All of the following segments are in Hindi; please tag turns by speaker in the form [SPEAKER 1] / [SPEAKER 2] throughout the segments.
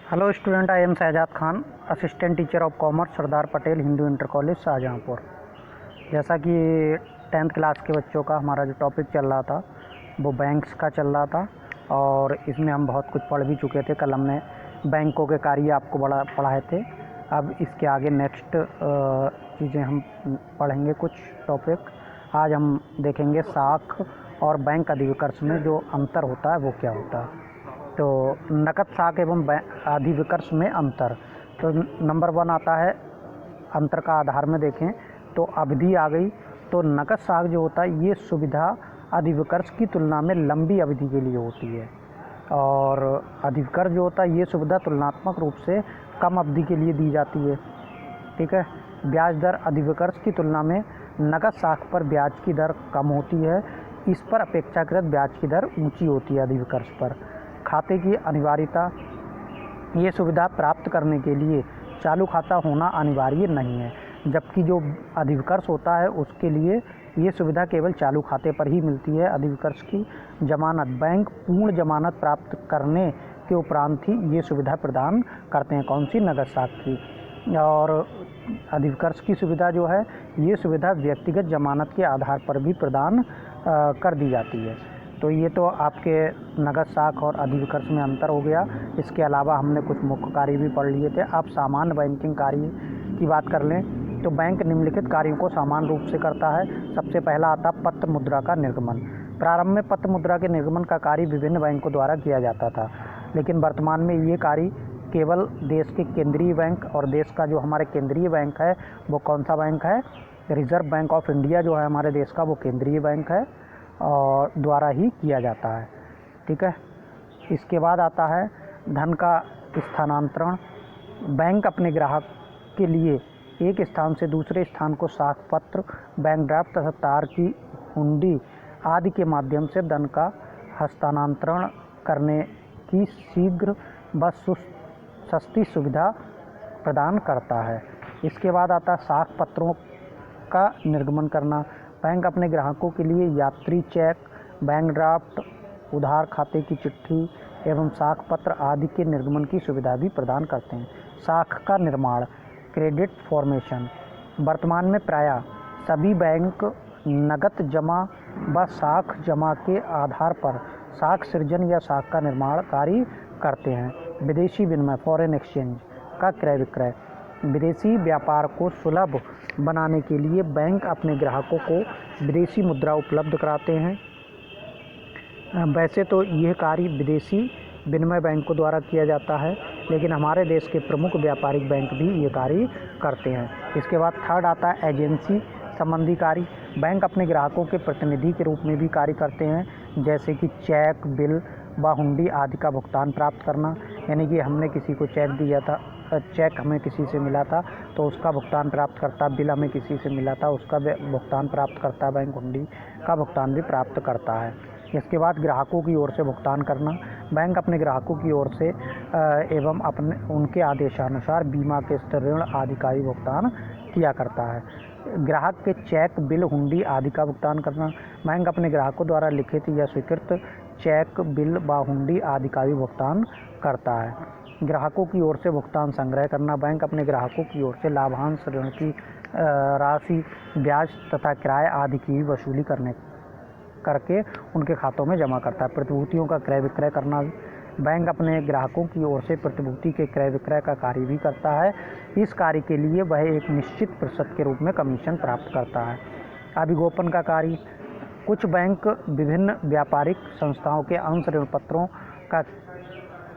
[SPEAKER 1] Hello student, I am Shahzad Khan, assistant teacher of commerce, Sardar Patel Hindu inter college Shahjahanpur. जैसा कि 10th क्लास के बच्चों का हमारा जो टॉपिक चल रहा था वो बैंक्स का चल रहा था और इसमें हम बहुत कुछ पढ़ भी चुके थे। कल हमने बैंकों के कार्य आपको पढ़ाए थे। अब इसके आगे नेक्स्ट चीज़ें हम पढ़ेंगे कुछ टॉपिक। आज हम देखेंगे साख और बैंक अधिविकर्ष में जो अंतर होता है वो क्या होता है। तो नकद साख एवं अधिविकर्ष में अंतर, तो नंबर 1 आता है अंतर का आधार में देखें तो अवधि आ गई। तो नकद साख जो होता है ये सुविधा अधिविकर्ष की तुलना में लंबी अवधि के लिए होती है और अधिविकर्ष जो होता है ये सुविधा तुलनात्मक रूप से कम अवधि के लिए दी जाती है। ठीक है। ब्याज दर अधिविकर्ष की तुलना में नकद साख पर ब्याज की दर कम होती है। इस पर अपेक्षाकृत ब्याज की दर ऊंची होती है अधिविकर्ष पर। खाते की अनिवार्यता, ये सुविधा प्राप्त करने के लिए चालू खाता होना अनिवार्य नहीं है, जबकि जो अधिविकर्ष होता है उसके लिए ये सुविधा केवल चालू खाते पर ही मिलती है। अधिविकर्ष की जमानत, बैंक पूर्ण जमानत प्राप्त करने के उपरांत ही ये सुविधा प्रदान करते हैं। कौन सी? नगद साख की। और अधिविकर्ष की सुविधा जो है ये सुविधा व्यक्तिगत जमानत के आधार पर भी प्रदान कर दी जाती है। तो ये तो आपके नगद साख और अधिविकर्ष में अंतर हो गया। इसके अलावा हमने कुछ मुख्य कार्य भी पढ़ लिए थे। आप सामान्य बैंकिंग कार्य की बात कर लें तो बैंक निम्नलिखित कार्यों को समान रूप से करता है। सबसे पहला आता पत्र मुद्रा का निर्गमन। प्रारंभ में पत्र मुद्रा के निर्गमन का कार्य विभिन्न बैंकों द्वारा किया जाता था, लेकिन वर्तमान में ये कार्य केवल देश के केंद्रीय बैंक और देश का जो हमारे केंद्रीय बैंक है वो कौन सा बैंक है? रिजर्व बैंक ऑफ इंडिया जो है हमारे देश का, वो केंद्रीय बैंक है और द्वारा ही किया जाता है। ठीक है। इसके बाद आता है धन का स्थानांतरण। बैंक अपने ग्राहक के लिए एक स्थान से दूसरे स्थान को साख पत्र, बैंक ड्राफ्ट तथा तार की हुंडी आदि के माध्यम से धन का हस्तांतरण करने की शीघ्र व सस्ती सुविधा प्रदान करता है। इसके बाद आता है साख पत्रों का निर्गमन करना। बैंक अपने ग्राहकों के लिए यात्री चेक, बैंक ड्राफ्ट, उधार खाते की चिट्ठी एवं साख पत्र आदि के निर्गमन की सुविधा भी प्रदान करते हैं। साख का निर्माण, क्रेडिट फॉर्मेशन। वर्तमान में प्रायः सभी बैंक नकद जमा व साख जमा के आधार पर साख सृजन या साख का निर्माण कार्य करते हैं। विदेशी विनिमय, फॉरेन एक्सचेंज का क्रय विक्रय। विदेशी व्यापार को सुलभ बनाने के लिए बैंक अपने ग्राहकों को विदेशी मुद्रा उपलब्ध कराते हैं। वैसे तो यह कार्य विदेशी विनिमय बैंकों द्वारा किया जाता है, लेकिन हमारे देश के प्रमुख व्यापारिक बैंक भी ये कार्य करते हैं। इसके बाद थर्ड आता है एजेंसी संबंधी कार्य। बैंक अपने ग्राहकों के प्रतिनिधि के रूप में भी कार्य करते हैं, जैसे कि चेक, बिल व हुंडी आदि का भुगतान प्राप्त करना। यानी कि हमने किसी को चेक दिया था, चेक हमें किसी से मिला था तो उसका भुगतान प्राप्त करता, बिल हमें किसी से मिला था उसका भुगतान प्राप्त करता, बैंक हुंडी का भुगतान भी प्राप्त करता है। इसके बाद ग्राहकों की ओर से भुगतान करना। बैंक अपने ग्राहकों की ओर से एवं अपने उनके आदेशानुसार बीमा किस्त, ऋण आदि का ही भुगतान किया करता है। ग्राहक के चेक, बिल, हुंडी आदि का भुगतान करना। बैंक अपने ग्राहकों द्वारा लिखित या स्वीकृत चेक, बिल व हुंडी आदि का भी भुगतान करता है। ग्राहकों की ओर से भुगतान संग्रह करना। बैंक अपने ग्राहकों की ओर से लाभांश, ऋण की राशि, ब्याज तथा किराए आदि की वसूली करके उनके खातों में जमा करता है। प्रतिभूतियों का क्रय विक्रय करना। बैंक अपने ग्राहकों की ओर से प्रतिभूति के क्रय विक्रय का कार्य भी करता है। इस कार्य के लिए वह एक निश्चित प्रतिशत के रूप में कमीशन प्राप्त करता है। अभिगोपन का कार्य। कुछ बैंक विभिन्न व्यापारिक संस्थाओं के अंश ऋण पत्रों का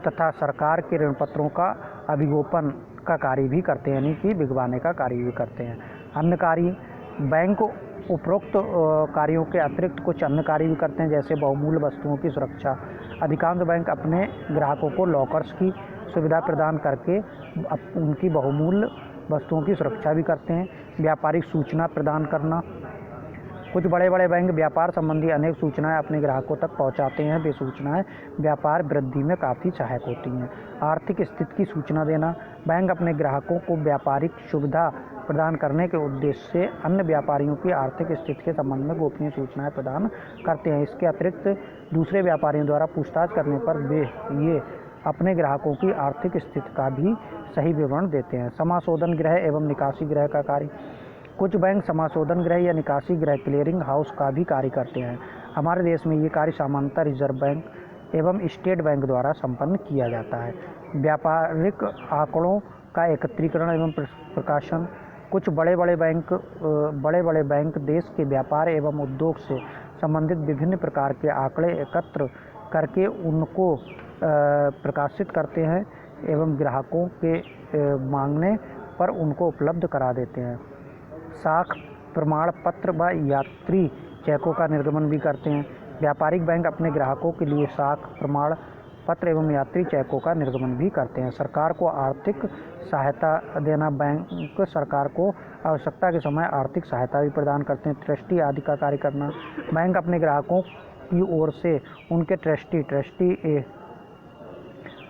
[SPEAKER 1] तथा सरकार के ऋण पत्रों का अभिगोपन का कार्य भी करते हैं, यानी कि बिगवाने का कार्य भी करते हैं। अन्य कार्य, बैंक उपरोक्त कार्यों के अतिरिक्त कुछ अन्य कार्य भी करते हैं, जैसे बहुमूल्य वस्तुओं की सुरक्षा। अधिकांश बैंक अपने ग्राहकों को लॉकर्स की सुविधा प्रदान करके उनकी बहुमूल्य वस्तुओं की सुरक्षा भी करते हैं। व्यापारिक सूचना प्रदान करना। कुछ बड़े बड़े बैंक व्यापार संबंधी अनेक सूचनाएं अपने ग्राहकों तक पहुंचाते हैं। वे सूचनाएं व्यापार वृद्धि में काफ़ी सहायक होती हैं। आर्थिक स्थिति की सूचना देना। बैंक अपने ग्राहकों को व्यापारिक सुविधा प्रदान करने के उद्देश्य से अन्य व्यापारियों की आर्थिक स्थिति के संबंध में गोपनीय सूचनाएं प्रदान करते हैं। इसके अतिरिक्त दूसरे व्यापारियों द्वारा पूछताछ करने पर वे ये अपने ग्राहकों की आर्थिक स्थिति का भी सही विवरण देते हैं। समाशोधन गृह एवं निकासी गृह का कार्य। कुछ बैंक समाशोधन गृह या निकासी गृह क्लियरिंग हाउस का भी कार्य करते हैं। हमारे देश में ये कार्य सामान्यतः रिजर्व बैंक एवं स्टेट बैंक द्वारा संपन्न किया जाता है। व्यापारिक आंकड़ों का एकत्रीकरण एवं प्रकाशन। कुछ बड़े बड़े बैंक देश के व्यापार एवं उद्योग से संबंधित विभिन्न प्रकार के आंकड़े एकत्र करके उनको प्रकाशित करते हैं एवं ग्राहकों के मांगने पर उनको उपलब्ध करा देते हैं। साख प्रमाण पत्र व यात्री चेकों का निर्गमन भी करते हैं। व्यापारिक बैंक अपने ग्राहकों के लिए साख प्रमाण पत्र एवं यात्री चेकों का निर्गमन भी करते हैं। सरकार को आर्थिक सहायता देना। बैंक सरकार को आवश्यकता के समय आर्थिक सहायता भी प्रदान करते हैं। ट्रस्टी आदि का कार्य करना। बैंक अपने ग्राहकों की ओर से उनके ट्रस्टी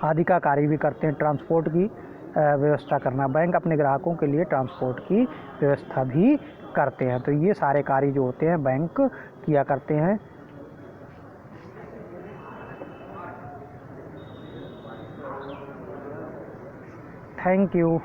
[SPEAKER 1] आदि का कार्य भी करते हैं। ट्रांसपोर्ट की व्यवस्था करना। बैंक अपने ग्राहकों के लिए ट्रांसपोर्ट की व्यवस्था भी करते हैं। तो ये सारे कार्य जो होते हैं बैंक किया करते हैं। Thank you.